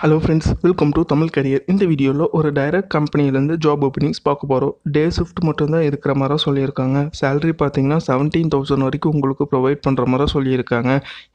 Hello friends, welcome to Tamil career. இந்த வீடியோவில் ஒரு டைரக்ட் கம்பெனிலேருந்து ஜாப் ஓப்பனிங்ஸ் பார்க்க போகிறோம். டே ஷிஃப்ட் மட்டும்தான் இருக்கிற மாதிரி சொல்லியிருக்காங்க. சேலரி பார்த்தீங்கன்னா 17,000 வரைக்கும் உங்களுக்கு ப்ரொவைட் பண்ணுற மாதிரி சொல்லியிருக்காங்க.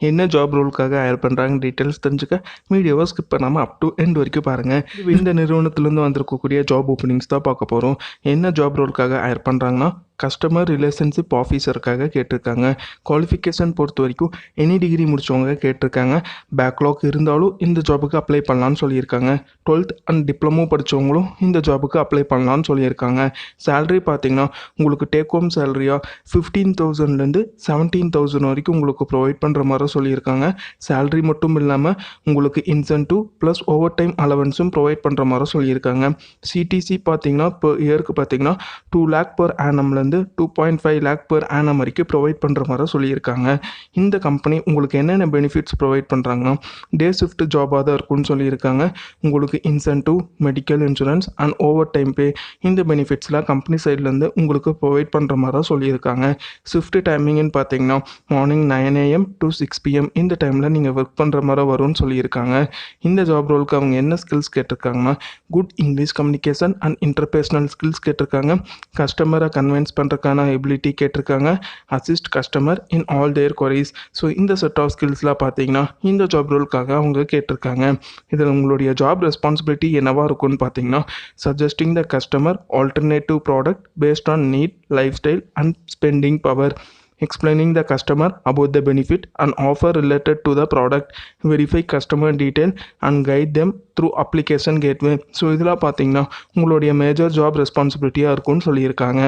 என்ன ஜாப் ரோலுக்காக ஹையர் பண்ணுறாங்க டீட்டெயில்ஸ் தெரிஞ்சுக்க வீடியோவை ஸ்கிப் பண்ணாமல் அப் டு எண்ட் வரைக்கும் பாருங்கள். இந்த நிறுவனத்துலேருந்து வந்திருக்கக்கூடிய ஜாப் ஓப்பனிங்ஸ் தான் பார்க்க போகிறோம். என்ன ஜாப் ரோலுக்காக ஹையர் பண்ணுறாங்கன்னா கஸ்டமர் ரிலேஷன்ஷிப் ஆஃபீஸருக்காக கேட்டிருக்காங்க. குவாலிஃபிகேஷன் பொறுத்த வரைக்கும் எனி டிகிரி முடித்தவங்க கேட்டிருக்காங்க. பேக்லாக் இருந்தாலும் இந்த ஜாபுக்கு அப்ளை பண்ணலான்னு சொல்லியிருக்காங்க. 12th அண்ட் டிப்ளமோ படித்தவங்களும் இந்த ஜாபுக்கு அப்ளை பண்ணலான்னு சொல்லியிருக்காங்க. சேலரி பார்த்தீங்கன்னா உங்களுக்கு டேக் ஹோம் சேலரியாக 15,000லேருந்து 17,000 வரைக்கும் உங்களுக்கு ப்ரொவைட் பண்ணுற மாதிரி சொல்லியிருக்காங்க. சேலரி மட்டும் இல்லாமல் உங்களுக்கு இன்சென்டிவ் ப்ளஸ் ஓவர் டைம் அலவன்ஸும் ப்ரொவைட் பண்ணுற மாதிரி சொல்லியிருக்காங்க. சிடிசி பார்த்தீங்கன்னா இப்போ இயருக்கு பார்த்தீங்கன்னா 2 lakh per annum 2.5 lakh per annum வரைக்கும் ப்ரொவைட் பண்ணுற மாதிரி சொல்லியிருக்காங்க. இந்த கம்பெனி உங்களுக்கு என்னென்ன பெனிஃபிட்ஸ் ப்ரொவைட் பண்ணுறாங்கன்னா டே ஷிஃப்ட் ஜாபாக தான் இருக்குன்னு சொல்லியிருக்காங்க. உங்களுக்கு incentive, medical insurance and over time பே இந்த பெனிஃபிட்ஸ்லாம் கம்பெனி சைட்லேருந்து உங்களுக்கு ப்ரொவைட் பண்ணுற மாதிரி சொல்லியிருக்காங்க. ஷிஃப்ட் டைமிங்னு பார்த்தீங்கன்னா மார்னிங் 9 AM to 6 PM இந்த டைமில் நீங்கள் ஒர்க் பண்ணுற மாதிரி வரும்னு சொல்லியிருக்காங்க. இந்த ஜாப் ரோலுக்கு அவங்க என்ன ஸ்கில்ஸ் கேட்டிருக்காங்கன்னா good English communication and interpersonal skills கேட்டிருக்காங்க. கஸ்டமரை கன்வின்ஸ் பண்ணுறதுக்கான எபிலிட்டி கேட்டிருக்காங்க. Assist customer in all their queries. So இந்த செட் ஆஃப் ஸ்கில்ஸ்லாம் பார்த்தீங்கன்னா இந்த ஜாப் ரோலுக்காக அவங்க கேட்டிருக்காங்க. இதில் உங்களுடைய ஜாப் ரெஸ்பான்சிபிலிட்டி என்னவாக இருக்கும்னு பார்த்தீங்கன்னா suggesting the customer alternative product based on need, lifestyle and spending power, explaining the customer about the benefit and offer related to the product, verify customer detail and guide them through application gateway. So இதெல்லாம் பார்த்தீங்கன்னா உங்களுடைய major job ரெஸ்பான்சிபிலிட்டியாக இருக்கும்னு சொல்லியிருக்காங்க.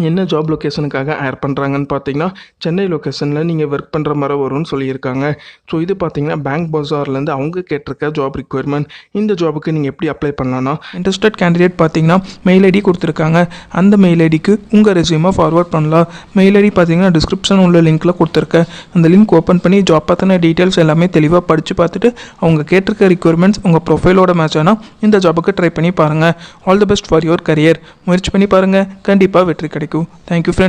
என்ன job லொக்கேஷனுக்காக higher பண்ணுறாங்கன்னு பார்த்தீங்கன்னா சென்னை லொக்கேஷனில் நீங்கள் ஒர்க் பண்ணுற மாதிரி வரும்னு சொல்லியிருக்காங்க. ஸோ இது பார்த்தீங்கன்னா பேங்க் பஜார்லேருந்து அவங்க கேட்டிருக்க ஜாப் ரிக்வயர்மெண்ட். இந்த ஜாபுக்கு நீங்கள் எப்படி அப்ளை பண்ணலான்னா இன்ட்ரெஸ்டட் கேண்டிடேட் பார்த்தீங்கன்னா மெயில் ஐடி கொடுத்துருக்காங்க. அந்த மெயில் ஐடிக்கு உங்கள் ரெஸ்யூமை ஃபார்வர்ட் பண்ணலாம். மெயில் ஐடி பார்த்தீங்கன்னா டிஸ்கிரிப்ஷன் உள்ள லிங்க்கில் கொடுத்துருக்கேன். அந்த லிங்க் ஓப்பன் பண்ணி ஜாப் பற்றின டீட்டெயில்ஸ் எல்லாமே தெளிவாக படித்து பார்த்துட்டு அவங்க கேட்டிருக்க ரிக்வயர்மெண்ட்ஸ் உங்கள் ப்ரொஃபைலோட மேட்ச் ஆனால் இந்த ஜாபுக்கு ட்ரை பண்ணி பாருங்கள். All the best for your career. முயற்சி பண்ணி பாருங்கள், கண்டிப்பாக வெற்றி கிடைக்கும். Thank you friends.